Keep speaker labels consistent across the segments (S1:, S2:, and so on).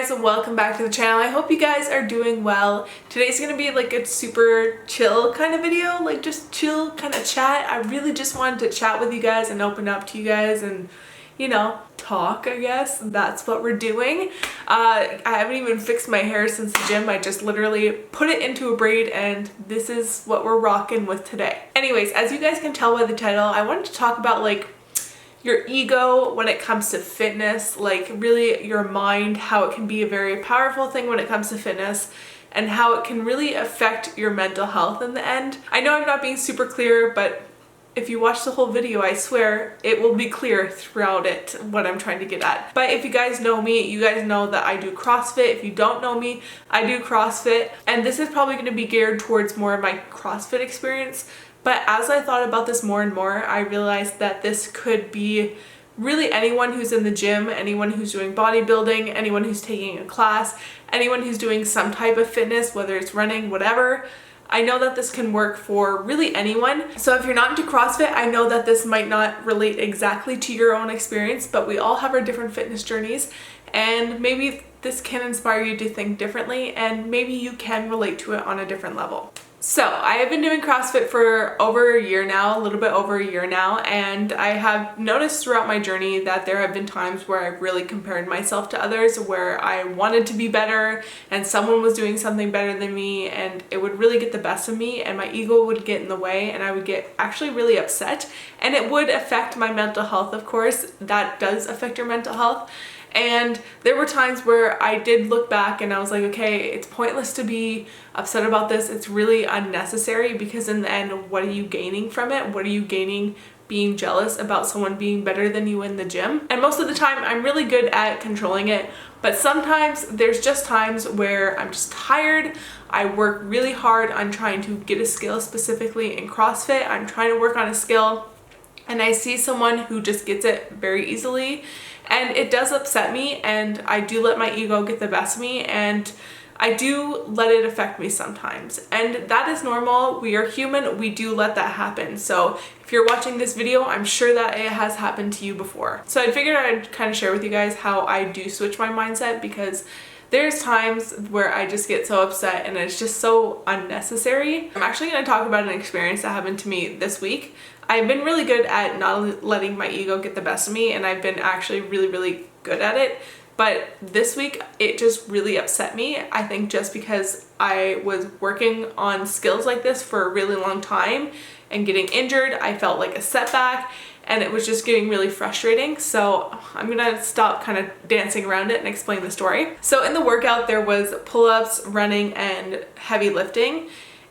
S1: guys, welcome back to the channel. I hope you guys are doing well. Today's gonna be like a super chill kind of video, like just chill kind of chat. I really just wanted to chat with you guys and open up to you guys and, you know, talk, I guess. That's what we're doing. I haven't even fixed my hair since the gym. I just literally put it into a braid and this is what we're rocking with today. Anyways, as you guys can tell by the title, I wanted to talk about like your ego when it comes to fitness, like really your mind, how it can be a very powerful thing when it comes to fitness and how it can really affect your mental health in the end. I know I'm not being super clear, but if you watch the whole video, I swear it will be clear throughout it what I'm trying to get at. But if you guys know me, you guys know that I do CrossFit. If you don't know me, I do CrossFit. And this is probably going to be geared towards more of my CrossFit experience. But as I thought about this more and more, I realized that this could be really anyone who's in the gym, anyone who's doing bodybuilding, anyone who's taking a class, anyone who's doing some type of fitness, whether it's running, whatever. I know that this can work for really anyone. So if you're not into CrossFit, I know that this might not relate exactly to your own experience, but we all have our different fitness journeys, and maybe this can inspire you to think differently, and maybe you can relate to it on a different level. So I have been doing CrossFit for over a year now, a little bit over a year now, and I have noticed throughout my journey that there have been times where I've really compared myself to others, where I wanted to be better and someone was doing something better than me and it would really get the best of me and my ego would get in the way and I would get actually really upset, and it would affect my mental health, of course. That does affect your mental health. And there were times where I did look back and I was like, okay, it's pointless to be upset about this. It's really unnecessary, because in the end, what are you gaining from it? What are you gaining being jealous about someone being better than you in the gym? And most of the time, I'm really good at controlling it. But sometimes there's just times where I'm just tired. I work really hard on trying to get a skill, specifically in CrossFit. I'm trying to work on a skill and I see someone who just gets it very easily. And it does upset me, and I do let my ego get the best of me, and I do let it affect me sometimes. And that is normal. We are human. We do let that happen. So if you're watching this video, I'm sure that it has happened to you before. So I figured I'd kind of share with you guys how I do switch my mindset, because there's times where I just get so upset and it's just so unnecessary. I'm actually going to talk about an experience that happened to me this week. I've been really good at not letting my ego get the best of me, and I've been actually really good at it. But this week, it just really upset me. I think just because I was working on skills like this for a really long time and getting injured, I felt like a setback, and it was just getting really frustrating. So I'm gonna stop kind of dancing around it and explain the story. So in the workout, there was pull-ups, running, and heavy lifting.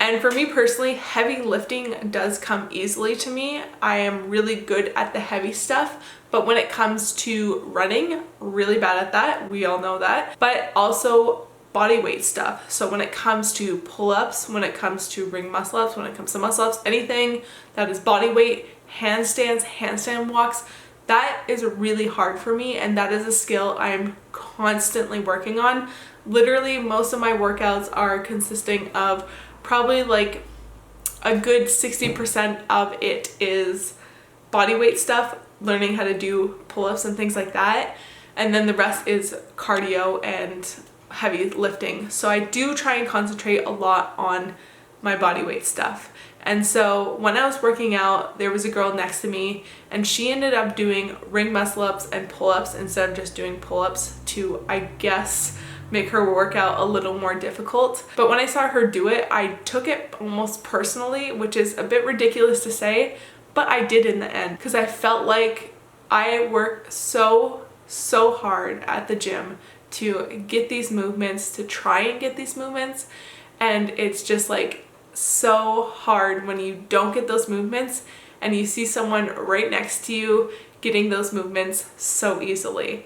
S1: And for me personally, heavy lifting does come easily to me. I am really good at the heavy stuff, but when it comes to running, really bad at that. We all know that. But also body weight stuff. So when it comes to pull-ups, when it comes to ring muscle-ups, when it comes to muscle-ups, anything that is body weight, handstands, handstand walks, that is really hard for me, and that is a skill I'm constantly working on. Literally, most of my workouts are consisting of probably like a good 60% of it is body weight stuff, learning how to do pull-ups and things like that. And then the rest is cardio and heavy lifting. So I do try and concentrate a lot on my body weight stuff. And so when I was working out, there was a girl next to me and she ended up doing ring muscle ups and pull-ups instead of just doing pull-ups to, I guess, make her workout a little more difficult. But when I saw her do it, I took it almost personally, which is a bit ridiculous to say, but I did in the end, because I felt like I worked so hard at the gym to get these movements, to try and get these movements, and it's just like so hard when you don't get those movements and you see someone right next to you getting those movements so easily.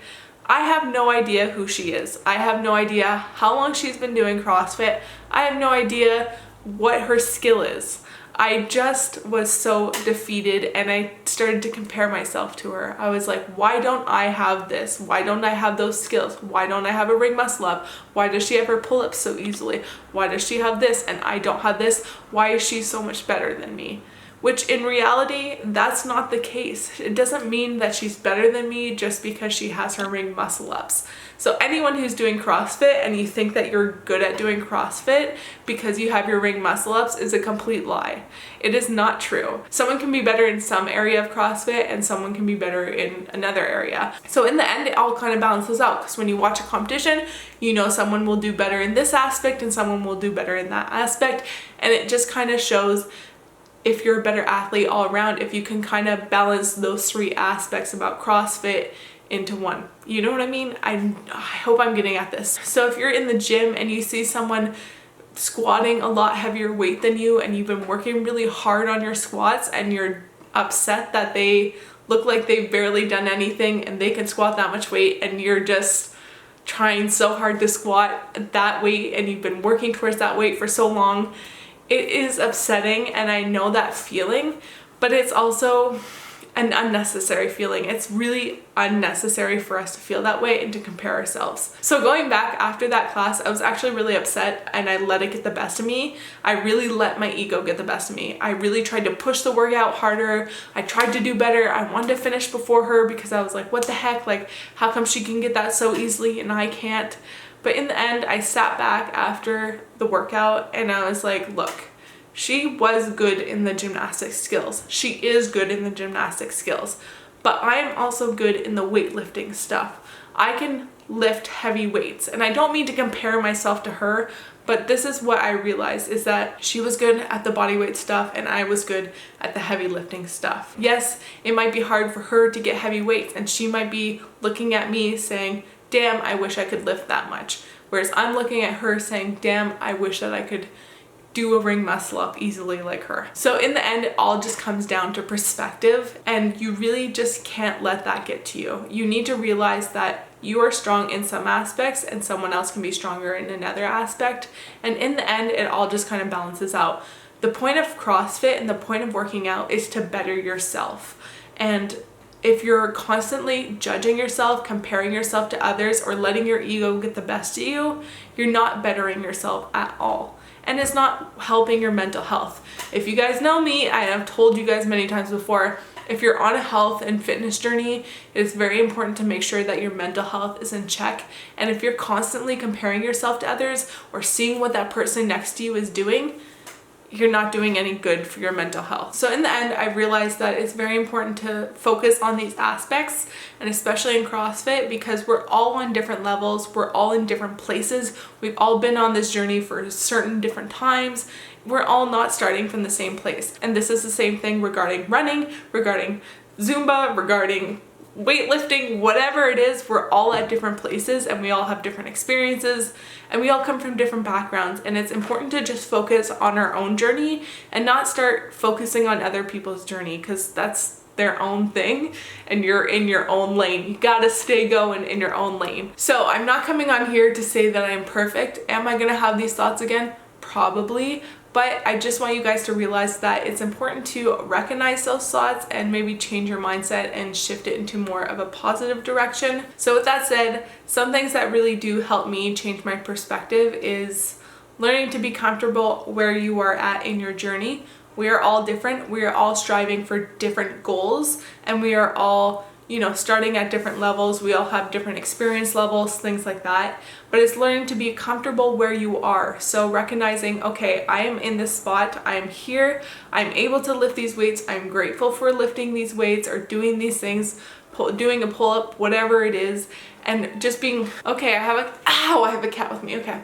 S1: I have no idea who she is. I have no idea how long she's been doing CrossFit. I have no idea what her skill is. I just was so defeated and I started to compare myself to her. I was like, why don't I have this? Why don't I have those skills? Why don't I have a ring muscle up? Why does she have her pull-ups so easily? Why does she have this and I don't have this? Why is she so much better than me? which in reality, that's not the case. It doesn't mean that she's better than me just because she has her ring muscle ups. So anyone who's doing CrossFit and you think that you're good at doing CrossFit because you have your ring muscle ups is a complete lie. It is not true. Someone can be better in some area of CrossFit and someone can be better in another area. So in the end, it all kind of balances out, because when you watch a competition, you know someone will do better in this aspect and someone will do better in that aspect. And it just kind of shows if you're a better athlete all around, if you can kind of balance those three aspects about CrossFit into one. You know what I mean? I hope I'm getting at this. So if you're in the gym and you see someone squatting a lot heavier weight than you and you've been working really hard on your squats and you're upset that they look like they've barely done anything and they can squat that much weight, and you're just trying so hard to squat that weight and you've been working towards that weight for so long, it is upsetting, and I know that feeling, but it's also an unnecessary feeling. It's really unnecessary for us to feel that way and to compare ourselves. So going back after that class, I was actually really upset and I let it get the best of me. I really let my ego get the best of me. I really tried to push the workout harder. I tried to do better. I wanted to finish before her because I was like, what the heck? Like, how come she can get that so easily and I can't? But in the end, I sat back after the workout and I was like, look, she was good in the gymnastic skills. She is good in the gymnastic skills, but I'm also good in the weightlifting stuff. I can lift heavy weights, and I don't mean to compare myself to her, but this is what I realized, is that she was good at the bodyweight stuff and I was good at the heavy lifting stuff. Yes, it might be hard for her to get heavy weights and she might be looking at me saying, damn, I wish I could lift that much. Whereas I'm looking at her saying, damn, I wish that I could do a ring muscle up easily like her. So in the end, it all just comes down to perspective, and you really just can't let that get to you. You need to realize that you are strong in some aspects and someone else can be stronger in another aspect. And in the end, it all just kind of balances out. The point of CrossFit and the point of working out is to better yourself. And if you're constantly judging yourself, comparing yourself to others, or letting your ego get the best of you, you're not bettering yourself at all. And it's not helping your mental health. If you guys know me, I have told you guys many times before, if you're on a health and fitness journey, it's very important to make sure that your mental health is in check. And if you're constantly comparing yourself to others or seeing what that person next to you is doing, you're not doing any good for your mental health. So in the end, I realized that it's very important to focus on these aspects, and especially in CrossFit, because we're all on different levels, we're all in different places, we've all been on this journey for certain different times, we're all not starting from the same place. And this is the same thing regarding running, regarding Zumba, regarding weightlifting, whatever it is, we're all at different places and we all have different experiences and we all come from different backgrounds, and it's important to just focus on our own journey and not start focusing on other people's journey, because that's their own thing and you're in your own lane. You gotta stay going in your own lane. So I'm not coming on here to say that I'm perfect. Am I gonna have these thoughts again? Probably. But I just want you guys to realize that it's important to recognize those thoughts and maybe change your mindset and shift it into more of a positive direction. So with that said, some things that really do help me change my perspective is learning to be comfortable where you are at in your journey. We are all different. We are all striving for different goals, and we are all, starting at different levels. We all have different experience levels, things like that. But it's learning to be comfortable where you are. So recognizing, okay, I am in this spot, I am here, I'm able to lift these weights, I'm grateful for lifting these weights or doing these things, doing a pull-up, whatever it is, and just being, okay, I have a cat with me, okay.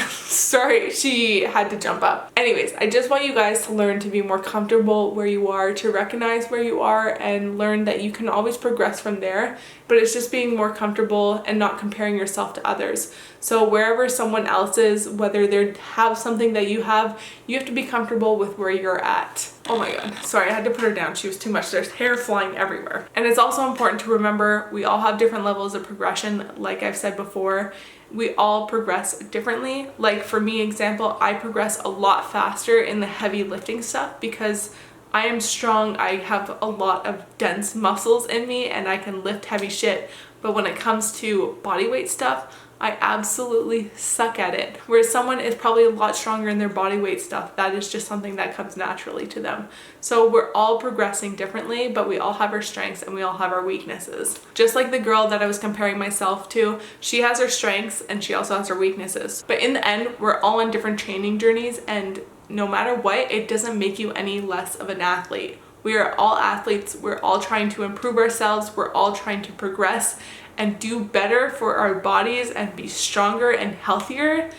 S1: Sorry, she had to jump up. Anyways, I just want you guys to learn to be more comfortable where you are, to recognize where you are, and learn that you can always progress from there, but it's just being more comfortable and not comparing yourself to others. So wherever someone else is, whether they have something that you have to be comfortable with where you're at. Oh my god, sorry, I had to put her down. She was too much. There's hair flying everywhere. And it's also important to remember we all have different levels of progression, like I've said before. We all progress differently. Like for me, example, I progress a lot faster in the heavy lifting stuff because I am strong. I have a lot of dense muscles in me and I can lift heavy shit. but when it comes to body weight stuff, I absolutely suck at it. Whereas someone is probably a lot stronger in their body weight stuff, that is just something that comes naturally to them. So we're all progressing differently, but we all have our strengths and we all have our weaknesses. Just like the girl that I was comparing myself to, she has her strengths and she also has her weaknesses. But in the end, we're all on different training journeys, and no matter what, it doesn't make you any less of an athlete. We are all athletes. We're all trying to improve ourselves. We're all trying to progress and do better for our bodies and be stronger and healthier.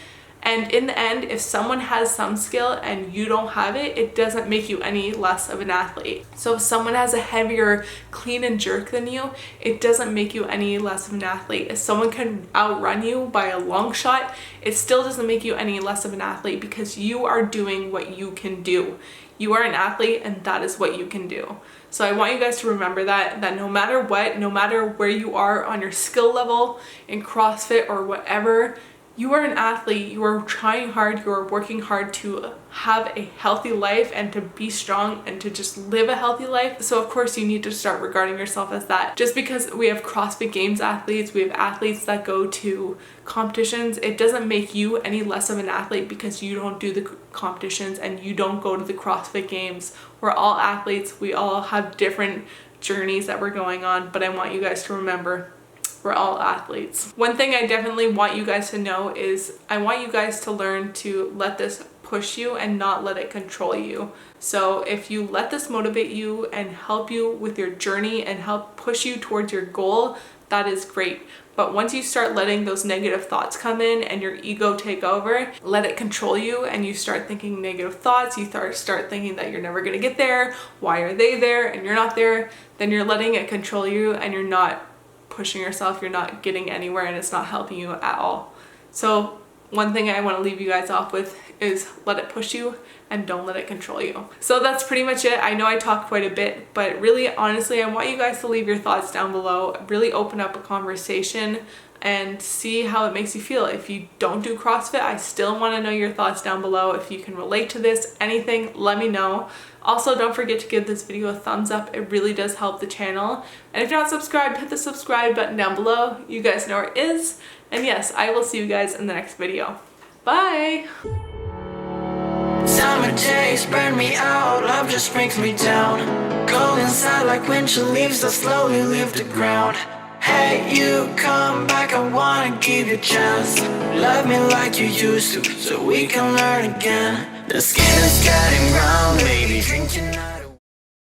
S1: And in the end, if someone has some skill and you don't have it, it doesn't make you any less of an athlete. So if someone has a heavier clean and jerk than you, it doesn't make you any less of an athlete. If someone can outrun you by a long shot, it still doesn't make you any less of an athlete, because you are doing what you can do. You are an athlete and that is what you can do. So I want you guys to remember that no matter what, no matter where you are on your skill level in CrossFit or whatever, you are an athlete. You are trying hard, you are working hard to have a healthy life and to be strong and to just live a healthy life. So of course you need to start regarding yourself as that. Just because we have CrossFit Games athletes, we have athletes that go to competitions, it doesn't make you any less of an athlete because you don't do the competitions and you don't go to the CrossFit Games. We're all athletes. We all have different journeys that we're going on, but I want you guys to remember, we're all athletes. One thing I definitely want you guys to know is I want you guys to learn to let this push you and not let it control you. So if you let this motivate you and help you with your journey and help push you towards your goal, that is great. But once you start letting those negative thoughts come in and your ego take over, let it control you, and you start thinking negative thoughts, you start thinking that you're never gonna get there, why are they there and you're not there, then you're letting it control you and you're not pushing yourself, you're not getting anywhere, and it's not helping you at all. So one thing I want to leave you guys off with is let it push you and don't let it control you. So that's pretty much it. I know I talked quite a bit, but really honestly I want you guys to leave your thoughts down below, really open up a conversation and see how it makes you feel. If you don't do CrossFit, I still want to know your thoughts down below. If you can relate to this, anything, let me know. Also, don't forget to give this video a thumbs up. It really does help the channel. And if you're not subscribed, hit the subscribe button down below. You guys know where it is. And yes, I will see you guys in the next video. Bye!
S2: Summer days burn me out, love just brings me down. Go inside like winter leaves that slowly leave the ground. Hey, you come back, I wanna give you a chance. Love me like you used to, so we can learn again. The skin is getting brown, baby, drink tonight.